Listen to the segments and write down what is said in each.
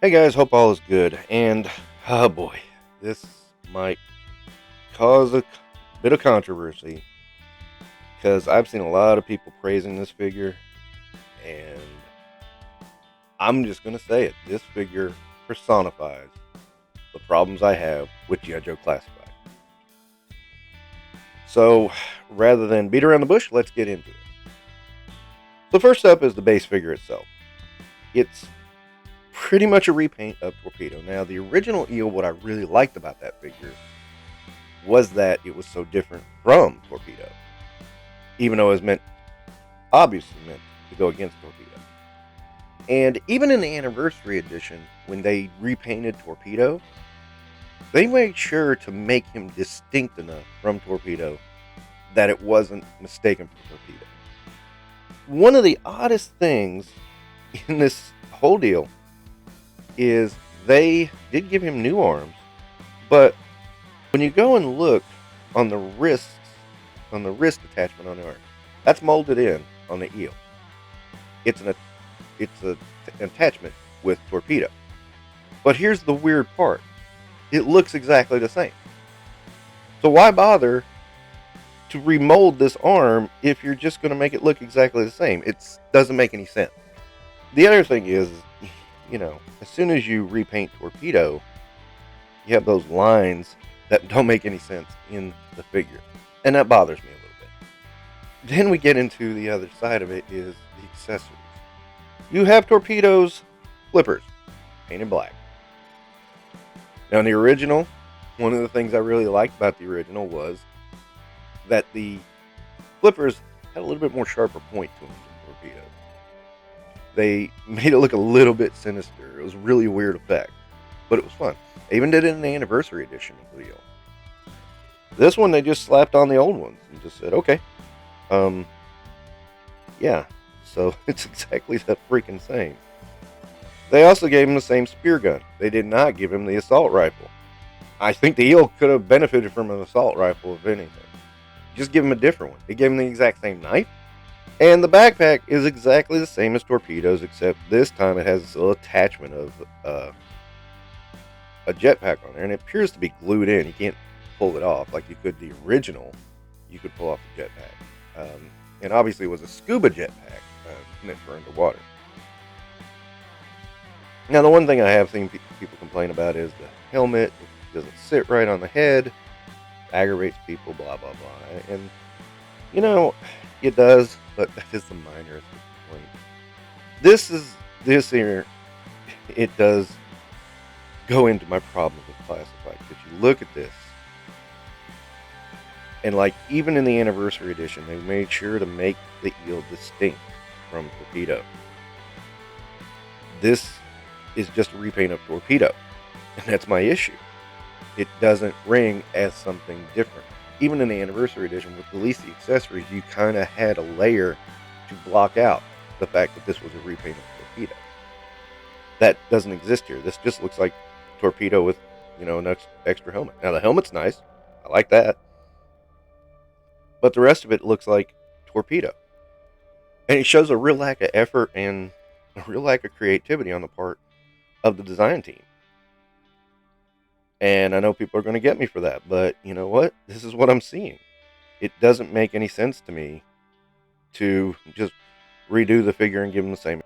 Hey guys, hope all is good. And oh boy, this might cause a bit of controversy because I've seen a lot of people praising this figure, and I'm just gonna say it. This figure personifies the problems I have with G.I. Joe Classified. So rather than beat around the bush, let's get into it. So first up is the base figure itself. It's pretty much a repaint of Torpedo. Now, the original Eel, what I really liked about that figure was that it was so different from Torpedo, even though it was obviously meant to go against Torpedo. And even in the anniversary edition, when they repainted Torpedo, they made sure to make him distinct enough from Torpedo that it wasn't mistaken for Torpedo. One of the oddest things in this whole deal is they did give him new arms, but when you go and look on the wrist attachment on the arm, that's molded in on the Eel. It's an attachment with Torpedo. But here's the weird part. It looks exactly the same. So why bother to remold this arm if you're just going to make it look exactly the same? It doesn't make any sense. The other thing is, as soon as you repaint Torpedo, you have those lines that don't make any sense in the figure. And that bothers me a little bit. Then we get into the other side of it is the accessories. You have Torpedo's flippers, painted black. Now in the original, one of the things I really liked about the original was that the flippers had a little bit more sharper point to them than Torpedo. They made it look a little bit sinister. It was a really weird effect, but it was fun. They even did it in the anniversary edition of the Eel. This one, they just slapped on the old ones and just said, okay, yeah, so it's exactly the freaking same. They also gave him the same spear gun. They did not give him the assault rifle. I think the Eel could have benefited from an assault rifle, if anything. Just give him a different one. They gave him the exact same knife. And the backpack is exactly the same as Torpedo's, except this time it has this little attachment of a jetpack on there, and it appears to be glued in. You can't pull it off like you could the original. You could pull off the jetpack. And obviously it was a scuba jetpack meant for underwater. Now, the one thing I have seen people complain about is the helmet. It doesn't sit right on the head. Aggravates people, blah, blah, blah. And, it does, but that is the minor complaint. This here, it does go into my problem with Classified. If you look at this, and even in the anniversary edition, they made sure to make the Eel distinct from Torpedo. This is just a repaint of Torpedo, and that's my issue. It doesn't ring as something different. Even in the anniversary edition, with at least the accessories, you kind of had a layer to block out the fact that this was a repaint of Torpedo. That doesn't exist here. This just looks like Torpedo with, an extra helmet. Now, the helmet's nice. I like that. But the rest of it looks like Torpedo. And it shows a real lack of effort and a real lack of creativity on the part of the design team. And I know people are going to get me for that, but you know what? This is what I'm seeing. It doesn't make any sense to me to just redo the figure and give them the same.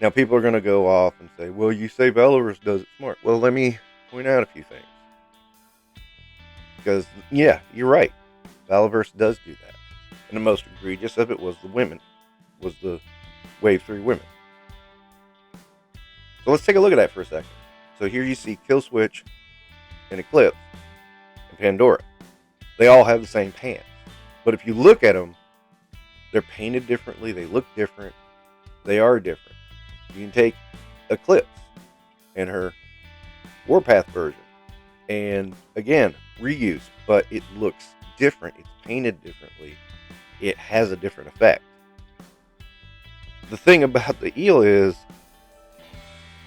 Now, people are going to go off and say, well, you say Valorous does it smart. Well, let me point out a few things. Because, yeah, you're right. Valorous does do that. And the most egregious of it was the Wave 3 women. So let's take a look at that for a second. So here you see Killswitch and Eclipse and Pandora. They all have the same pants. But if you look at them, they're painted differently. They look different. They are different. You can take Eclipse and her Warpath version. And again, reuse. But it looks different. It's painted differently. It has a different effect. The thing about the Eel is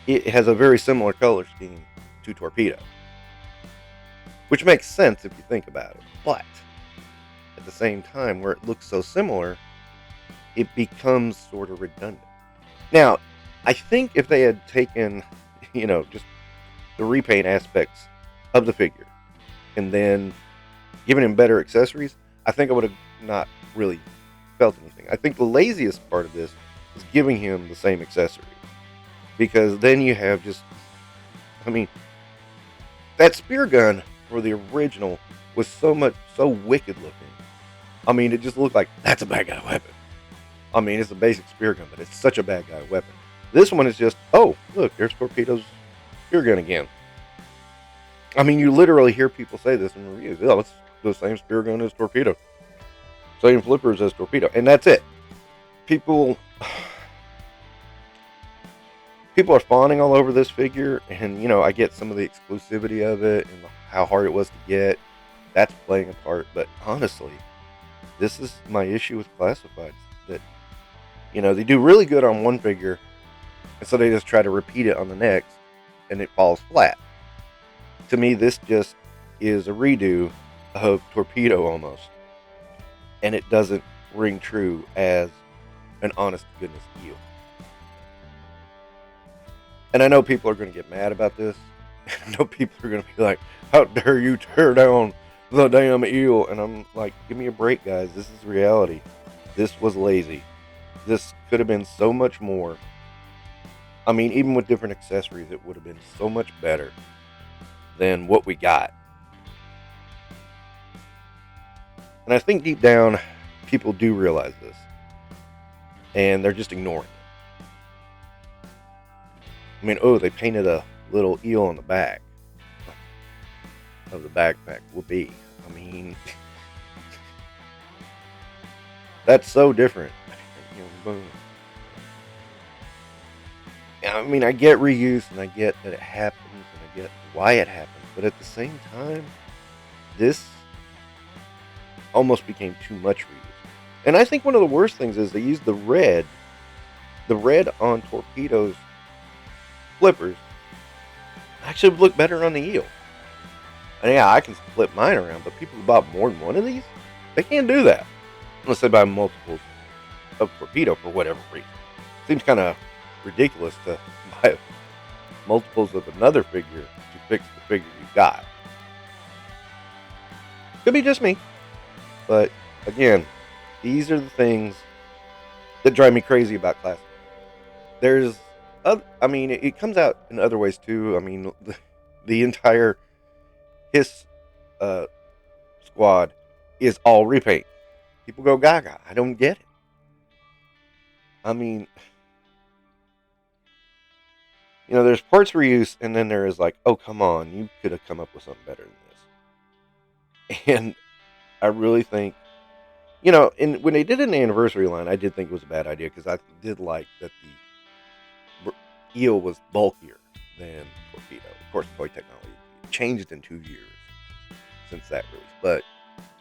it has a very similar color scheme to Torpedo, which makes sense if you think about it. But at the same time, where it looks so similar, it becomes sort of redundant. Now, I think if they had taken, just the repaint aspects of the figure and then given him better accessories, I think I would have not really felt anything. I think the laziest part of this is giving him the same accessories, because then you have just, I mean, that spear gun for the original was so wicked looking. I mean, it just looked like that's a bad guy weapon. I mean, it's a basic spear gun, but it's such a bad guy weapon. This one is just, oh, look, there's Torpedo's spear gun again. I mean, you literally hear people say this in reviews. Oh, it's the same spear gun as Torpedo. Same flippers as Torpedo. And that's it. People are fawning all over this figure. And, I get some of the exclusivity of it and how hard it was to get. That's playing a part. But honestly, this is my issue with classifieds. That, they do really good on one figure, and so they just try to repeat it on the next, and it falls flat. To me, this just is a redo of Torpedo almost, and it doesn't ring true as an honest to goodness eel. And I know people are going to get mad about this. I know people are going to be like, how dare you tear down the damn eel? And I'm like, give me a break, guys. This is reality. This was lazy. This could have been so much more. I mean, even with different accessories, it would have been so much better than what we got. And I think deep down, people do realize this. And they're just ignoring it. I mean, they painted a little eel on the back of the backpack. Whoopee. I mean, that's so different. Boom. I mean, I get reuse and I get that it happens and I get why it happens, but at the same time, this almost became too much reuse. And I think one of the worst things is they used the red on Torpedo's flippers actually would look better on the eel. And yeah, I can flip mine around, but people who bought more than one of these, they can't do that unless they buy multiples of Torpedo for whatever reason. Seems kind of ridiculous to buy multiples of another figure to fix the figure you got. Could be just me, but again, these are the things that drive me crazy about classic. There's, it comes out in other ways too. I mean, the entire Hiss squad is all repaint. People go gaga. I don't get it. I mean, there's parts reuse, and then there is like, oh, come on, you could have come up with something better than this. And I really think, and when they did an anniversary line, I did think it was a bad idea, because I did like that the eel was bulkier than Torpedo. Of course, toy technology changed in 2 years since that release, but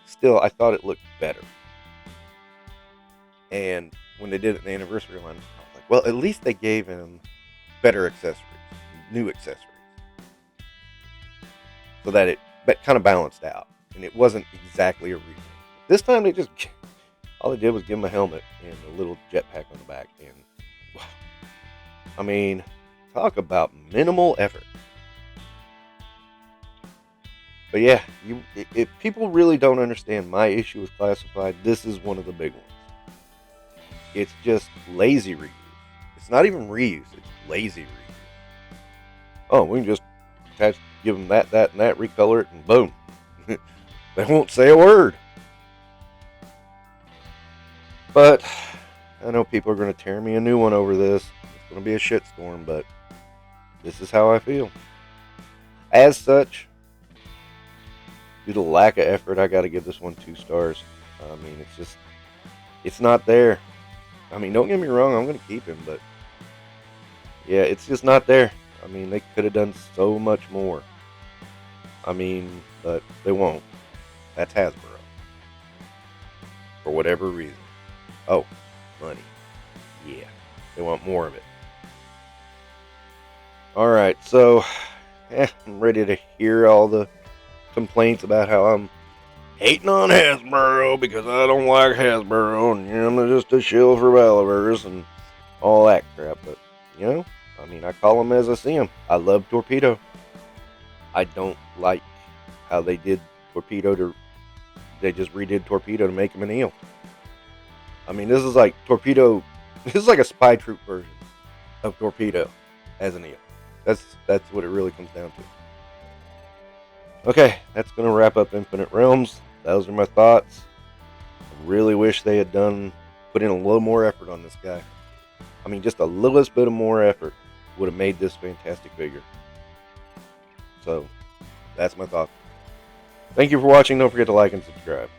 still, I thought it looked better. And when they did it in the anniversary line, I was like, well, at least they gave him better accessories, new accessories, so that it kind of balanced out, and it wasn't exactly a reason. This time, all they did was give him a helmet and a little jetpack on the back, and wow, I mean, talk about minimal effort. But yeah, if people really don't understand my issue with classified, this is one of the big ones. It's just lazy reuse. It's not even reuse. It's lazy reuse. Oh, we can just give them that, and that, recolor it, and boom. They won't say a word. But I know people are going to tear me a new one over this. It's going to be a shitstorm, but this is how I feel. As such, due to lack of effort, I got to give this one 2 stars. I mean, it's not there. I mean, don't get me wrong, I'm going to keep him, but yeah, it's just not there. I mean, they could have done so much more. I mean, but they won't. That's Hasbro. For whatever reason. Oh, money. Yeah, they want more of it. Alright, so I'm ready to hear all the complaints about how I'm hating on Hasbro because I don't like Hasbro and I'm just a shill for Balaverse and all that crap. But you know, I mean, I call them as I see them. I love Torpedo. I don't like how they did Torpedo to. They just redid Torpedo to make him an eel. I mean, this is like Torpedo. This is like a spy troop version of Torpedo as an eel. That's what it really comes down to. Okay, that's gonna wrap up Infinite Realms. Those are my thoughts. I really wish they had put in a little more effort on this guy. I mean, just a littlest bit of more effort would have made this fantastic figure. So, that's my thought. Thank you for watching. Don't forget to like and subscribe.